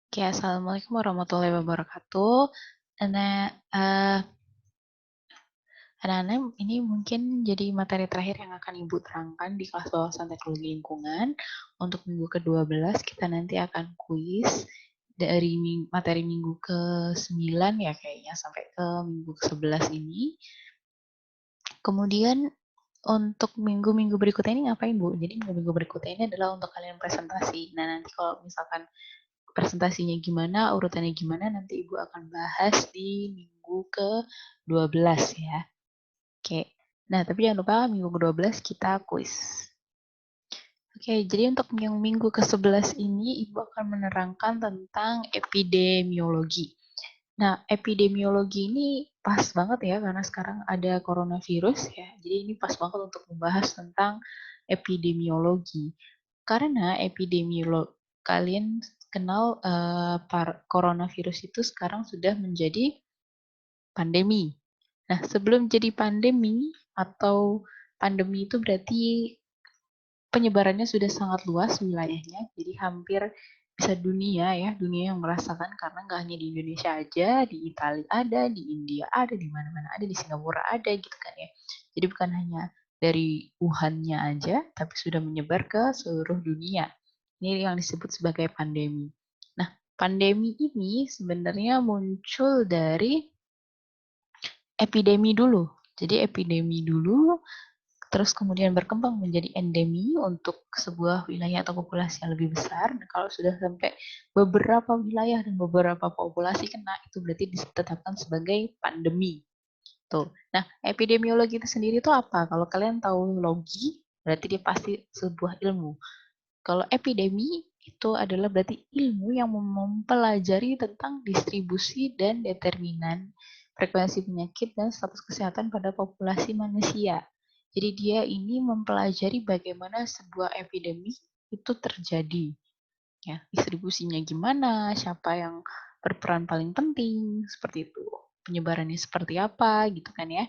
Oke, assalamualaikum warahmatullahi wabarakatuh. Nah, eee, anak-anak ini mungkin jadi materi terakhir yang akan Ibu terangkan di kelas wawasan teknologi lingkungan. Untuk minggu ke-12 kita nanti akan kuis dari materi minggu ke-9 ya kayaknya sampai ke minggu ke-11 ini. Kemudian untuk minggu-minggu berikutnya ini ngapain, Bu? Jadi minggu-minggu berikutnya ini adalah untuk kalian presentasi. Nah, nanti kalau misalkan presentasinya gimana, urutannya gimana, nanti Ibu akan bahas di minggu ke-12 ya. Oke. Nah, tapi jangan lupa minggu ke-12 kita kuis. Oke, jadi untuk yang minggu ke-11 ini Ibu akan menerangkan tentang epidemiologi. Nah, epidemiologi ini pas banget ya karena sekarang ada coronavirus ya. Jadi ini pas banget untuk membahas tentang epidemiologi. Karena kalian kenal coronavirus itu sekarang sudah menjadi pandemi. Nah, sebelum jadi pandemi atau pandemi itu berarti penyebarannya sudah sangat luas wilayahnya, jadi hampir bisa dunia ya, dunia yang merasakan karena nggak hanya di Indonesia aja, di Italia ada, di India ada, di mana-mana ada, di Singapura ada gitu kan ya. Jadi bukan hanya dari Wuhan-nya aja, tapi sudah menyebar ke seluruh dunia. Ini yang disebut sebagai pandemi. Nah, pandemi ini sebenarnya muncul dari epidemi dulu. Jadi epidemi dulu, terus kemudian berkembang menjadi endemi untuk sebuah wilayah atau populasi yang lebih besar. Dan kalau sudah sampai beberapa wilayah dan beberapa populasi kena, itu berarti ditetapkan sebagai pandemi. Tuh. Nah, epidemiologi itu sendiri itu apa? Kalau kalian tahu logi, berarti dia pasti sebuah ilmu. Kalau epidemi itu adalah berarti ilmu yang mempelajari tentang distribusi dan determinan frekuensi penyakit dan status kesehatan pada populasi manusia. Jadi dia ini mempelajari bagaimana sebuah epidemi itu terjadi. Ya, distribusinya gimana, siapa yang berperan paling penting, seperti itu. Penyebarannya seperti apa, gitu kan ya.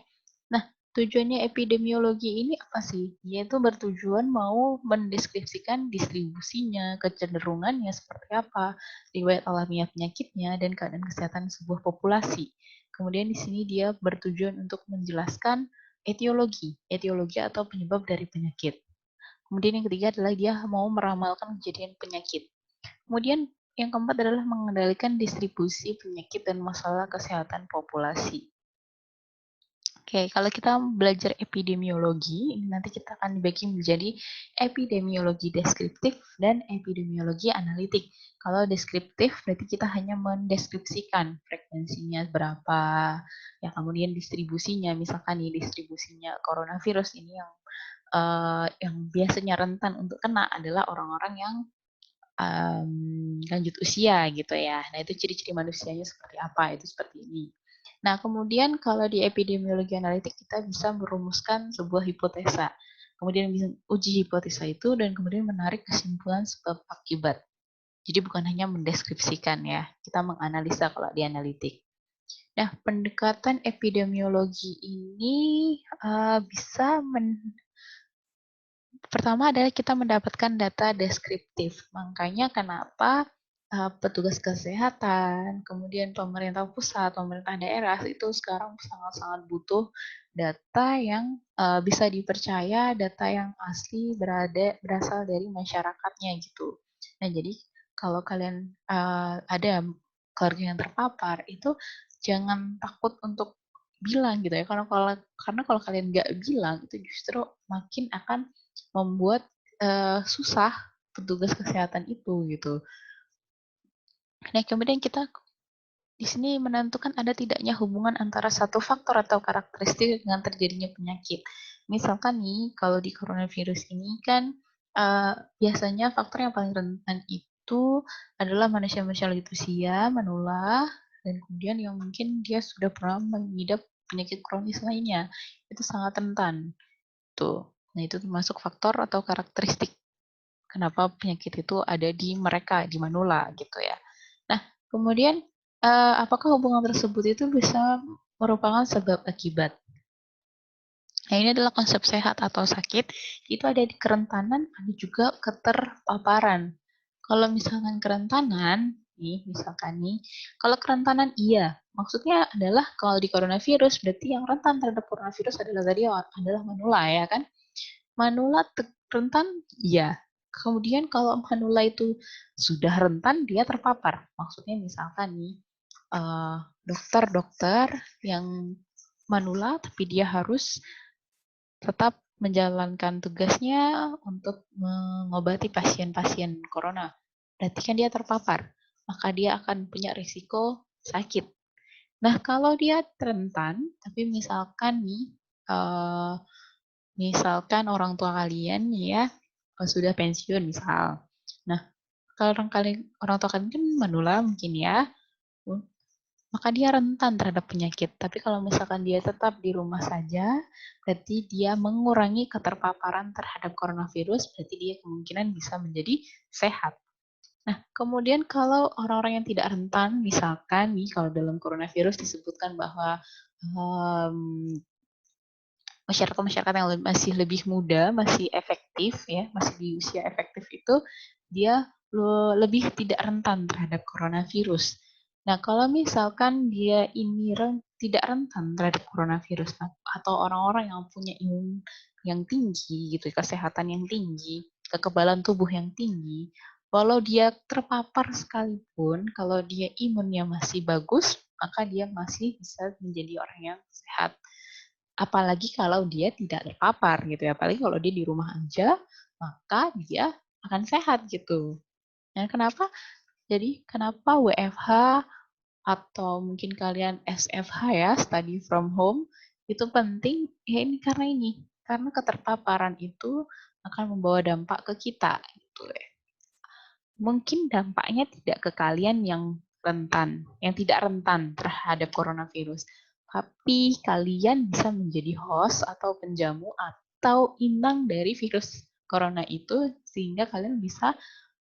Nah, tujuannya epidemiologi ini apa sih? Yaitu bertujuan mau mendeskripsikan distribusinya, kecenderungannya seperti apa, riwayat alamiah penyakitnya, dan keadaan kesehatan sebuah populasi. Kemudian di sini dia bertujuan untuk menjelaskan etiologi atau penyebab dari penyakit. Kemudian yang ketiga adalah dia mau meramalkan kejadian penyakit. Kemudian yang keempat adalah mengendalikan distribusi penyakit dan masalah kesehatan populasi. Oke, kalau kita belajar epidemiologi, ini nanti kita akan dibagi menjadi epidemiologi deskriptif dan epidemiologi analitik. Kalau deskriptif berarti kita hanya mendeskripsikan frekuensinya berapa, ya kemudian distribusinya, misalkan nih distribusinya coronavirus ini yang biasanya rentan untuk kena adalah orang-orang yang lanjut usia gitu ya. Nah, itu ciri-ciri manusianya seperti apa, itu seperti ini. Nah, kemudian kalau di epidemiologi analitik kita bisa merumuskan sebuah hipotesa. Kemudian bisa uji hipotesa itu dan kemudian menarik kesimpulan sebab akibat. Jadi bukan hanya mendeskripsikan ya, kita menganalisa kalau di analitik. Nah, pendekatan epidemiologi ini bisa pertama adalah kita mendapatkan data deskriptif. Makanya kenapa petugas kesehatan, kemudian pemerintah pusat, pemerintah daerah itu sekarang sangat-sangat butuh data yang bisa dipercaya, data yang asli berasal dari masyarakatnya gitu. Nah, jadi kalau kalian ada keluarga yang terpapar, itu jangan takut untuk bilang gitu ya. Karena kalau kalian nggak bilang, itu justru makin akan membuat susah petugas kesehatan itu gitu. Nah, kemudian kita di sini menentukan ada tidaknya hubungan antara satu faktor atau karakteristik dengan terjadinya penyakit. Misalkan nih, kalau di coronavirus ini kan biasanya faktor yang paling rentan itu adalah manusia-manusia lanjut usia, menular, dan kemudian yang mungkin dia sudah pernah mengidap penyakit kronis lainnya. Itu sangat rentan. Tuh. Nah, itu termasuk faktor atau karakteristik kenapa penyakit itu ada di mereka, di manula gitu ya. Nah, kemudian apakah hubungan tersebut itu bisa merupakan sebab akibat? Nah, ini adalah konsep sehat atau sakit, itu ada di kerentanan, ada juga keterpaparan. Kalau misalkan kerentanan, nih, misalkan nih, kalau kerentanan iya, maksudnya adalah kalau di coronavirus berarti yang rentan terhadap coronavirus adalah tadi adalah manula ya kan? Manula rentan iya. Kemudian kalau manula itu sudah rentan dia terpapar. Maksudnya misalkan nih dokter-dokter yang manula tapi dia harus tetap menjalankan tugasnya untuk mengobati pasien-pasien corona. Berarti kan dia terpapar, maka dia akan punya risiko sakit. Nah, kalau dia rentan, tapi misalkan nih, misalkan orang tua kalian ya sudah pensiun misal. Nah, kalau orang tua kalian kan manula mungkin ya, maka dia rentan terhadap penyakit. Tapi kalau misalkan dia tetap di rumah saja, berarti dia mengurangi keterpaparan terhadap coronavirus, berarti dia kemungkinan bisa menjadi sehat. Nah, kemudian kalau orang-orang yang tidak rentan, misalkan nih kalau dalam coronavirus disebutkan bahwa masyarakat-masyarakat yang masih lebih muda, masih efektif ya, masih di usia efektif itu dia lebih tidak rentan terhadap coronavirus. Nah, kalau misalkan dia ini tidak rentan terhadap coronavirus atau orang-orang yang punya imun yang tinggi gitu, kesehatan yang tinggi, kekebalan tubuh yang tinggi, walau dia terpapar sekalipun, kalau dia imunnya masih bagus, maka dia masih bisa menjadi orang yang sehat. Apalagi kalau dia tidak terpapar gitu ya, apalagi kalau dia di rumah aja, maka dia akan sehat gitu. Nah, kenapa? Jadi kenapa WFH atau mungkin kalian SFH ya, study from home, itu penting? Ya ini, karena keterpaparan itu akan membawa dampak ke kita gitu ya. Mungkin dampaknya tidak ke kalian yang tidak rentan terhadap coronavirus, tapi kalian bisa menjadi host atau penjamu atau inang dari virus corona itu sehingga kalian bisa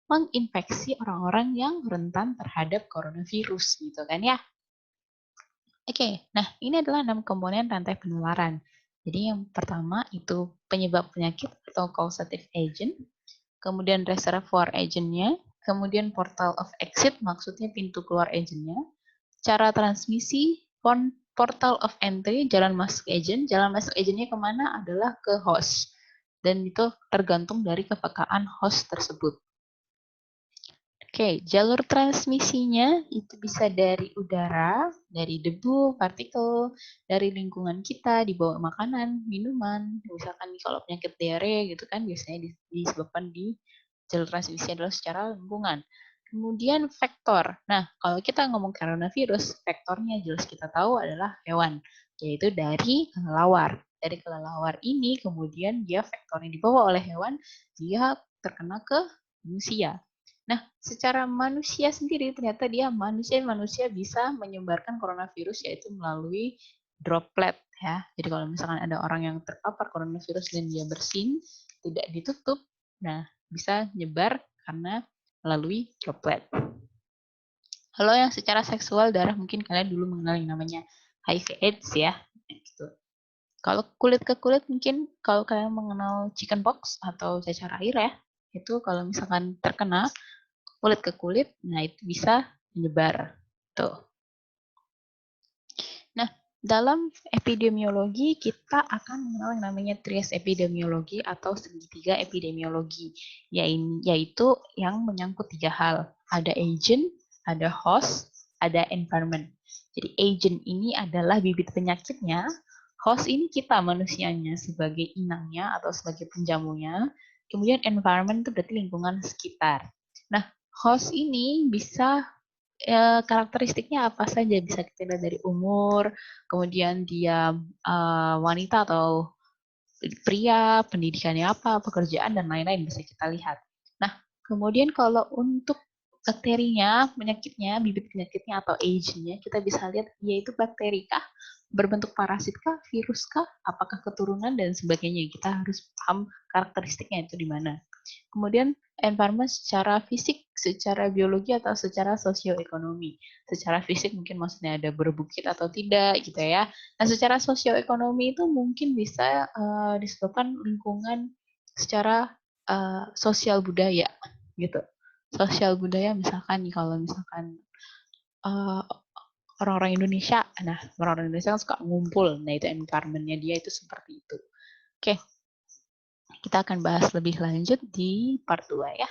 menginfeksi orang-orang yang rentan terhadap coronavirus gitu kan ya. Oke, nah ini adalah 6 komponen rantai penularan. Jadi yang pertama itu penyebab penyakit atau causative agent, kemudian reservoir agent-nya, kemudian portal of exit, maksudnya pintu keluar agent-nya, cara transmisi, portal of entry, jalan masuk agent-nya kemana adalah ke host. Dan itu tergantung dari kepekaan host tersebut. Oke, jalur transmisinya itu bisa dari udara, dari debu, partikel, dari lingkungan kita, dibawa makanan, minuman. Misalkan kalau penyakit diare gitu kan biasanya disebabkan di jalur transmisi adalah secara lingkungan. Kemudian vektor. Nah, kalau kita ngomong coronavirus, vektornya jelas kita tahu adalah hewan, yaitu dari kelelawar. Dari kelelawar ini kemudian dia vektornya dibawa oleh hewan, dia terkena ke manusia. Nah, secara manusia sendiri ternyata dia manusia bisa menyebarkan coronavirus yaitu melalui droplet ya. Jadi kalau misalkan ada orang yang terpapar coronavirus dan dia bersin, tidak ditutup, nah bisa nyebar karena melalui droplet. Kalau yang secara seksual darah mungkin kalian dulu mengenal yang namanya HIV/AIDS ya. Gitu. Kalau kulit ke kulit mungkin kalau kalian mengenal chickenpox atau cacar air ya, itu kalau misalkan terkena kulit ke kulit, nah itu bisa menyebar. Tuh. Nah, dalam epidemiologi kita akan mengenal yang namanya trias epidemiologi atau segitiga epidemiologi, yaitu yang menyangkut 3 hal. Ada agent, ada host, ada environment. Jadi agent ini adalah bibit penyakitnya, host ini kita manusianya sebagai inangnya atau sebagai penjamunya, kemudian environment itu berarti lingkungan sekitar. Nah, host ini bisa karakteristiknya apa saja, bisa kita lihat dari umur, kemudian dia wanita atau pria, pendidikannya apa, pekerjaan dan lain-lain bisa kita lihat. Nah, kemudian kalau untuk bakterinya, penyakitnya, bibit penyakitnya atau agentnya, kita bisa lihat yaitu bakteri kah, berbentuk parasit kah, virus kah, apakah keturunan dan sebagainya. Kita harus paham karakteristiknya itu di mana. Kemudian environment secara fisik, secara biologi atau secara sosioekonomi. Secara fisik mungkin maksudnya ada berbukit atau tidak gitu ya. Nah, secara sosioekonomi itu mungkin bisa disebabkan lingkungan secara sosial budaya gitu. sosial budaya misalkan nih kalau misalkan uh, orang-orang Indonesia, nah orang-orang Indonesia kan suka ngumpul, nah itu environment-nya dia itu seperti itu. Oke, kita akan bahas lebih lanjut di part 2 ya.